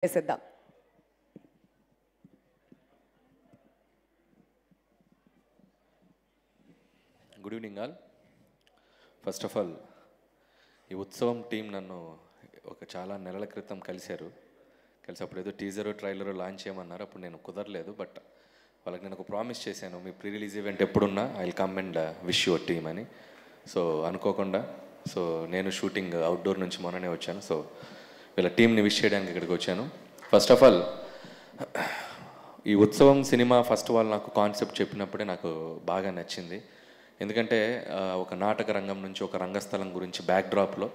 చేసేద్దాం. Good evening all. First of all ఈ ఉత్సవం టీం నన్ను చాలా నెలల క్రితం కలిశారు. అప్పుడు ఏదో టీజరు ట్రైలరు లాంచ్ చేయమన్నారు. అప్పుడు నేను కుదరలేదు. బట్ వాళ్ళకి నేను ఒక ప్రామిస్ చేశాను, మీ ప్రీ రిలీజ్ ఈవెంట్ ఎప్పుడున్నా I will come and wish your team అని. సో అనుకోకుండా నేను షూటింగ్ అవుట్డోర్ నుంచి మొన్ననే వచ్చాను. సో వీళ్ళ టీంని విష్ చేయడానికి ఇక్కడికి వచ్చాను. ఫస్ట్ ఆఫ్ ఆల్ ఈ ఉత్సవం సినిమా ఫస్ట్ వాళ్ళు నాకు కాన్సెప్ట్ చెప్పినప్పుడే నాకు బాగా నచ్చింది. ఎందుకంటే ఒక నాటక రంగం నుంచి ఒక రంగస్థలం గురించి బ్యాక్డ్రాప్లో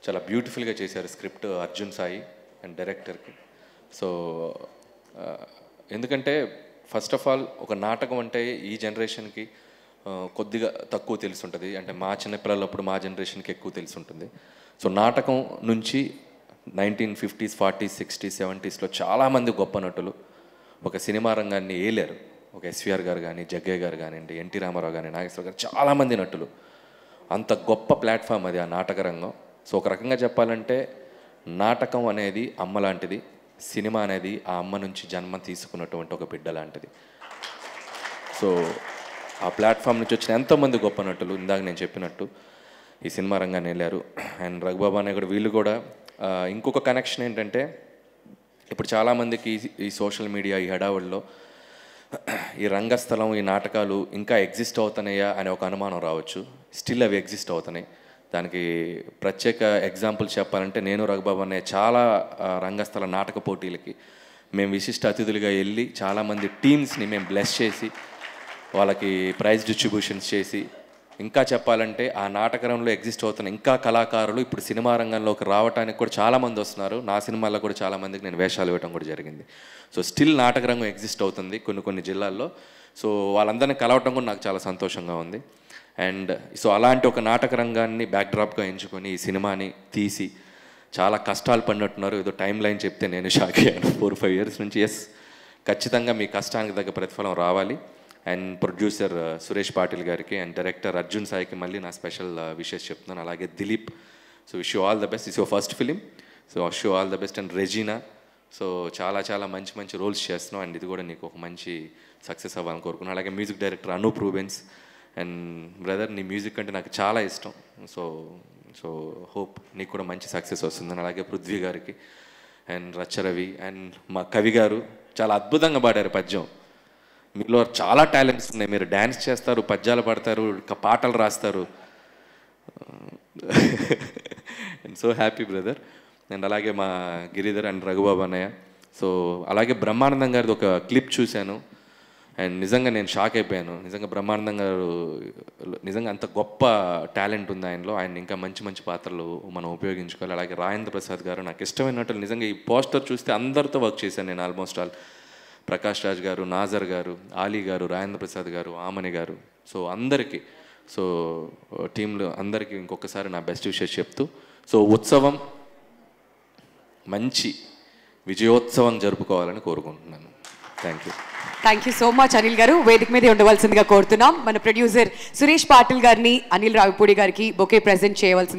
చాలా బ్యూటిఫుల్గా చేశారు స్క్రిప్ట్ అర్జున్ సాయి అండ్ డైరెక్టర్కి. సో ఎందుకంటే ఫస్ట్ ఆఫ్ ఆల్ ఒక నాటకం అంటే ఈ జనరేషన్కి కొద్దిగా తక్కువ తెలుసుంటుంది. అంటే మా చిన్నపిల్లలప్పుడు మా జనరేషన్కి ఎక్కువ తెలుసుంటుంది. సో నాటకం నుంచి 1950s, 40s, 60s, 70sలో చాలామంది గొప్ప నటులు ఒక సినిమా రంగాన్ని ఏలారు. ఒక ఎస్వీఆర్ గారు కానీ, జగ్గయ్య గారు కానివ్వండి, ఎన్టీ రామారావు కానీ, నాగేశ్వర గారు, చాలామంది నటులు. అంత గొప్ప ప్లాట్ఫామ్ అది ఆ నాటక రంగం. సో ఒక రకంగా చెప్పాలంటే నాటకం అనేది అమ్మ లాంటిది, సినిమా అనేది ఆ అమ్మ నుంచి జన్మ తీసుకున్నటువంటి ఒక బిడ్డ లాంటిది. సో ఆ ప్లాట్ఫామ్ నుంచి వచ్చిన ఎంతోమంది గొప్ప నటులు ఇందాక నేను చెప్పినట్టు ఈ సినిమా రంగాన్ని వెళ్ళారు. అండ్ రఘుబాబు అనే కూడా వీళ్ళు కూడా ఇంకొక కనెక్షన్ ఏంటంటే, ఇప్పుడు చాలామందికి ఈ సోషల్ మీడియా ఈ హడావుల్లో ఈ రంగస్థలం ఈ నాటకాలు ఇంకా ఎగ్జిస్ట్ అవుతున్నాయా అనే ఒక అనుమానం రావచ్చు. స్టిల్ అవి ఎగ్జిస్ట్ అవుతున్నాయి. దానికి ప్రత్యేక ఎగ్జాంపుల్ చెప్పాలంటే నేను రఘుబాబు అనే చాలా రంగస్థల నాటక పోటీలకి మేము విశిష్ట అతిథులుగా వెళ్ళి చాలామంది టీమ్స్ని మేము బ్లెస్ చేసి వాళ్ళకి ప్రైజ్ డిస్ట్రిబ్యూషన్స్ చేసి, ఇంకా చెప్పాలంటే ఆ నాటకరంలో ఎగ్జిస్ట్ అవుతున్న ఇంకా కళాకారులు ఇప్పుడు సినిమా రంగంలోకి రావడానికి కూడా చాలామంది వస్తున్నారు. నా సినిమాల్లో కూడా చాలామందికి నేను వేషాలు ఇవ్వడం కూడా జరిగింది. సో స్టిల్ నాటక రంగం ఎగ్జిస్ట్ అవుతుంది కొన్ని జిల్లాల్లో. సో వాళ్ళందరినీ కలవటం కూడా నాకు చాలా సంతోషంగా ఉంది. అండ్ సో అలాంటి ఒక నాటక రంగాన్ని బ్యాక్డ్రాప్గా ఎంచుకొని ఈ సినిమాని తీసి చాలా కష్టాలు పడినట్టున్నారు. ఏదో టైం లైన్ చెప్తే నేను షాక్ అయ్యాను. 4-5 years నుంచి. ఎస్, ఖచ్చితంగా మీ కష్టానికి తగ్గ ప్రతిఫలం రావాలి. అండ్ ప్రొడ్యూసర్ సురేష్ పాటిల్ గారికి అండ్ డైరెక్టర్ అర్జున్ సాయికి మళ్ళీ నా స్పెషల్ విషెస్ చెప్తున్నాను. అలాగే Dilip. So wish you all the best. Is your first film. So wish you all the best. And Regina. So చాలా మంచి రోల్స్ చేస్తున్నావు. అండ్ ఇది కూడా నీకు ఒక మంచి సక్సెస్ అవ్వాలని కోరుకున్నాను. అలాగే music director Anup Rubens. And brother, నీ మ్యూజిక్ అంటే నాకు చాలా ఇష్టం. సో హోప్ నీకు కూడా మంచి సక్సెస్ వస్తుందని. అలాగే పృథ్వీ గారికి అండ్ రచ్చరవి అండ్ మా కవి గారు చాలా అద్భుతంగా పాడారు పద్యం. మీలో చాలా టాలెంట్స్ ఉన్నాయి. మీరు డ్యాన్స్ చేస్తారు, పద్యాలు పాడతారు, పాటలు రాస్తారు. And so happy brother. And అలాగే మా గిరిధర్ అండ్ రఘుబాబు అన్నయ్య. సో అలాగే బ్రహ్మానందం గారిది ఒక క్లిప్ చూశాను. అండ్ నిజంగా నేను షాక్ అయిపోయాను. నిజంగా బ్రహ్మానందం గారు నిజంగా అంత గొప్ప టాలెంట్ ఉంది ఆయనలో. ఆయన ఇంకా మంచి పాత్రలు మనం ఉపయోగించుకోవాలి. అలాగే రాజేంద్ర ప్రసాద్ గారు నాకు ఇష్టమైన నటులు. నిజంగా ఈ పోస్టర్ చూస్తే అందరితో వర్క్ చేశాను నేను ఆల్మోస్ట్ ఆల్. ప్రకాష్ రాజ్ గారు, నాజర్ గారు, ఆలీ గారు, రాజేంద్ర ప్రసాద్ గారు, ఆమని గారు. సో అందరికీ, సో టీంలో అందరికీ ఇంకొకసారి నా బెస్ట్ విషెస్ చెప్తూ, సో ఉత్సవం మంచి విజయోత్సవం జరుపుకోవాలని కోరుకుంటున్నాను. Thank you so much Anil గారు. వేదిక మీద ఉండవలసిందిగా కోరుతున్నాం. మన ప్రొడ్యూసర్ సురేష్ పాటిల్ గారిని అనిల్ రావిపూడి గారికి బొకే ప్రెజెంట్ చేయవలసింది.